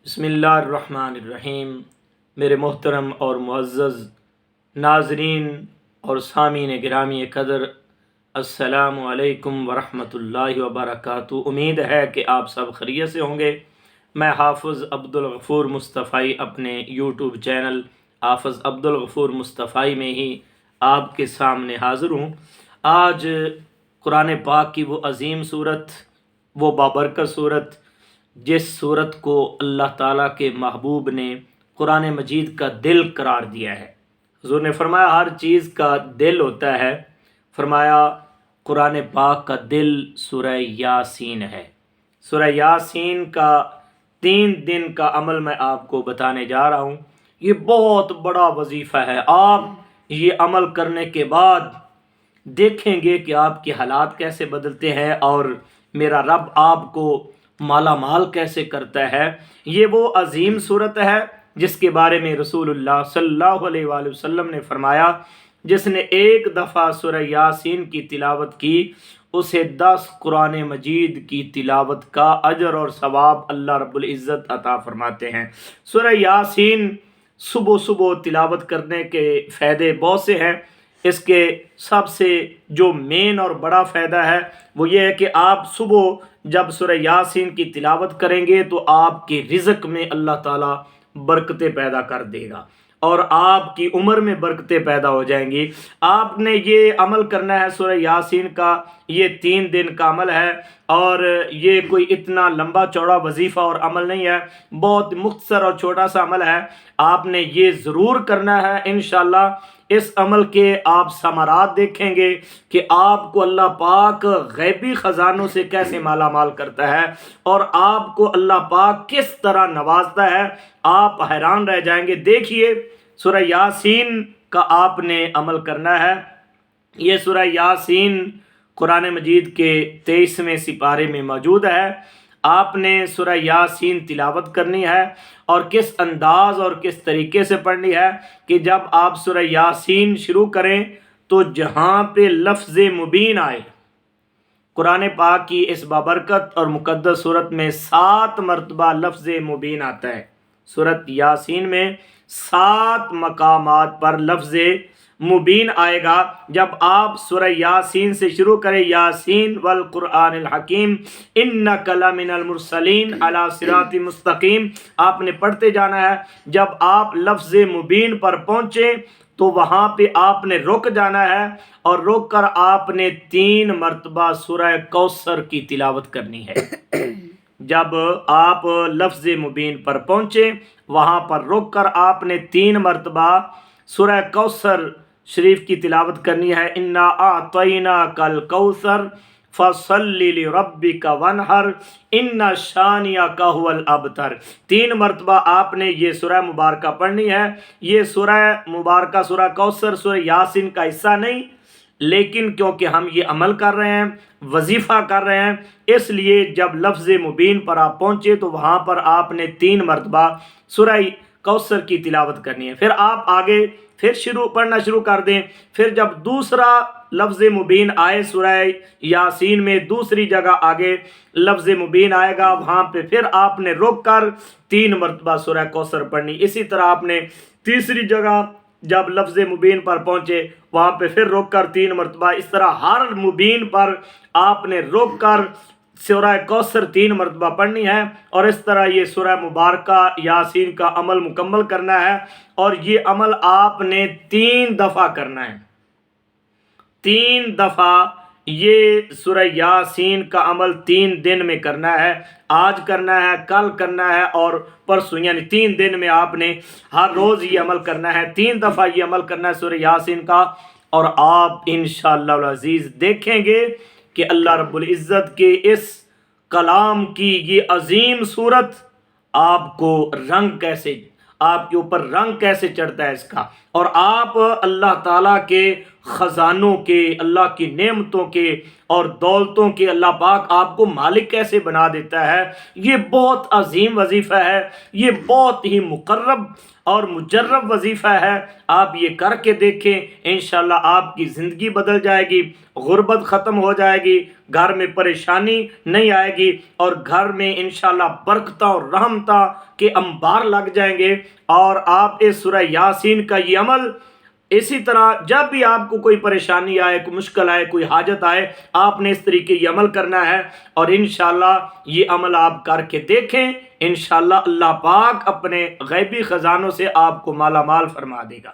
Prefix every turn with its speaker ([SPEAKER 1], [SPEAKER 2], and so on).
[SPEAKER 1] بسم اللہ الرحمن الرحیم۔ میرے محترم اور معزز ناظرین اور سامعین گرامی قدر، السلام علیکم ورحمۃ اللہ وبرکاتہ۔ امید ہے کہ آپ سب خیریت سے ہوں گے۔ میں حافظ عبدالغفور مصطفی اپنے یوٹیوب چینل حافظ عبدالغفور مصطفی میں ہی آپ کے سامنے حاضر ہوں۔ آج قرآن پاک کی وہ عظیم صورت، وہ بابرکت صورت، جس صورت کو اللہ تعالیٰ کے محبوب نے قرآن مجید کا دل قرار دیا ہے۔ حضور نے فرمایا ہر چیز کا دل ہوتا ہے، فرمایا قرآن پاک کا دل سورہ یاسین ہے۔ سورہ یاسین کا 3 دن کا عمل میں آپ کو بتانے جا رہا ہوں۔ یہ بہت بڑا وظیفہ ہے۔ آپ یہ عمل کرنے کے بعد دیکھیں گے کہ آپ کے حالات کیسے بدلتے ہیں اور میرا رب آپ کو مالا مال کیسے کرتا ہے۔ یہ وہ عظیم صورت ہے جس کے بارے میں رسول اللہ صلی اللہ علیہ وآلہ وسلم نے فرمایا جس نے ایک دفعہ سورہ یاسین کی تلاوت کی اسے 10 قرآن مجید کی تلاوت کا اجر اور ثواب اللہ رب العزت عطا فرماتے ہیں۔ سورہ یاسین صبح صبح تلاوت کرنے کے فائدے بہت سے ہیں۔ اس کے سب سے جو مین اور بڑا فائدہ ہے وہ یہ ہے کہ آپ صبح جب سورہ یاسین کی تلاوت کریں گے تو آپ کے رزق میں اللہ تعالیٰ برکتیں پیدا کر دے گا اور آپ کی عمر میں برکتیں پیدا ہو جائیں گی۔ آپ نے یہ عمل کرنا ہے سورہ یاسین کا، یہ 3 دن کا عمل ہے اور یہ کوئی اتنا لمبا چوڑا وظیفہ اور عمل نہیں ہے، بہت مختصر اور چھوٹا سا عمل ہے۔ آپ نے یہ ضرور کرنا ہے۔ انشاءاللہ اس عمل کے آپ ثمرات دیکھیں گے کہ آپ کو اللہ پاک غیبی خزانوں سے کیسے مالا مال کرتا ہے اور آپ کو اللہ پاک کس طرح نوازتا ہے، آپ حیران رہ جائیں گے۔ دیکھیے سورہ یاسین کا آپ نے عمل کرنا ہے۔ یہ سورہ یاسین قرآن مجید کے 23ویں سپارے میں موجود ہے۔ آپ نے سورہ یاسین تلاوت کرنی ہے اور کس انداز اور کس طریقے سے پڑھنی ہے کہ جب آپ سورہ یاسین شروع کریں تو جہاں پہ لفظ مبین آئے، قرآن پاک کی اس بابرکت اور مقدس صورت میں 7 مرتبہ لفظ مبین آتا ہے۔ سورت یاسین میں 7 مقامات پر لفظ مبین آئے گا۔ جب آپ سورہ یاسین سے شروع کریں، یاسین والقرآن الحکیم انک لمن المرسلین علی صراط مستقیم، آپ نے پڑھتے جانا ہے۔ جب آپ لفظ مبین پر پہنچیں تو وہاں پہ آپ نے رک جانا ہے اور رک کر آپ نے 3 مرتبہ سورہ کوثر کی تلاوت کرنی ہے۔ جب آپ لفظ مبین پر پہنچیں وہاں پر رک کر آپ نے 3 مرتبہ سورہ کوثر شریف کی تلاوت کرنی ہے۔ انا اعطیناک الکوثر فصل لربک وانحر ان شانئک ھو الابتر۔ 3 مرتبہ آپ نے یہ سورہ مبارکہ پڑھنی ہے۔ یہ سورہ مبارکہ سورہ کوثر سورہ یاسین کا حصہ نہیں، لیکن کیونکہ ہم یہ عمل کر رہے ہیں، وظیفہ کر رہے ہیں، اس لیے جب لفظ مبین پر آپ پہنچے تو وہاں پر آپ نے 3 مرتبہ سورہ کوثر کی تلاوت کرنی ہے۔ پھر آپ آگے پھر پڑھنا شروع کر دیں۔ پھر جب دوسرا لفظ مبین آئے سورہ یاسین میں، دوسری جگہ آگے لفظ مبین آئے گا، وہاں پہ پھر آپ نے رک کر 3 مرتبہ سورہ کوثر پڑھنی۔ اسی طرح آپ نے تیسری جگہ جب لفظ مبین پر پہنچے وہاں پہ پھر رک کر 3 مرتبہ، اس طرح ہر مبین پر آپ نے رک کر سورہ کوثر 3 مرتبہ پڑھنی ہے اور اس طرح یہ سورہ مبارکہ یاسین کا عمل مکمل کرنا ہے۔ اور یہ عمل آپ نے 3 دفعہ کرنا ہے۔ 3 دفعہ یہ سورہ یاسین کا عمل 3 دن میں کرنا ہے۔ آج کرنا ہے، کل کرنا ہے اور پرسوں، یعنی 3 دن میں آپ نے ہر روز یہ عمل کرنا ہے۔ 3 دفعہ یہ عمل کرنا ہے سورہ یاسین کا، اور آپ انشاءاللہ العزیز دیکھیں گے کہ اللہ رب العزت کے اس کلام کی یہ عظیم صورت آپ کو آپ کے اوپر رنگ کیسے چڑھتا ہے اس کا، اور آپ اللہ تعالیٰ کے خزانوں کے، اللہ کی نعمتوں کے اور دولتوں کے اللہ پاک آپ کو مالک کیسے بنا دیتا ہے، یہ بہت عظیم وظیفہ ہے، یہ بہت ہی مقرب اور مجرب وظیفہ ہے۔ آپ یہ کر کے دیکھیں، انشاءاللہ آپ کی زندگی بدل جائے گی، غربت ختم ہو جائے گی، گھر میں پریشانی نہیں آئے گی، اور گھر میں انشاءاللہ برکتہ اور رحمتہ کے انبار لگ جائیں گے۔ اور آپ اس سورہ یاسین کا یہ عمل اسی طرح جب بھی آپ کو کوئی پریشانی آئے، کوئی مشکل آئے، کوئی حاجت آئے، آپ نے اس طریقے یہ عمل کرنا ہے، اور انشاءاللہ یہ عمل آپ کر کے دیکھیں، انشاءاللہ اللہ پاک اپنے غیبی خزانوں سے آپ کو مالا مال فرما دے گا۔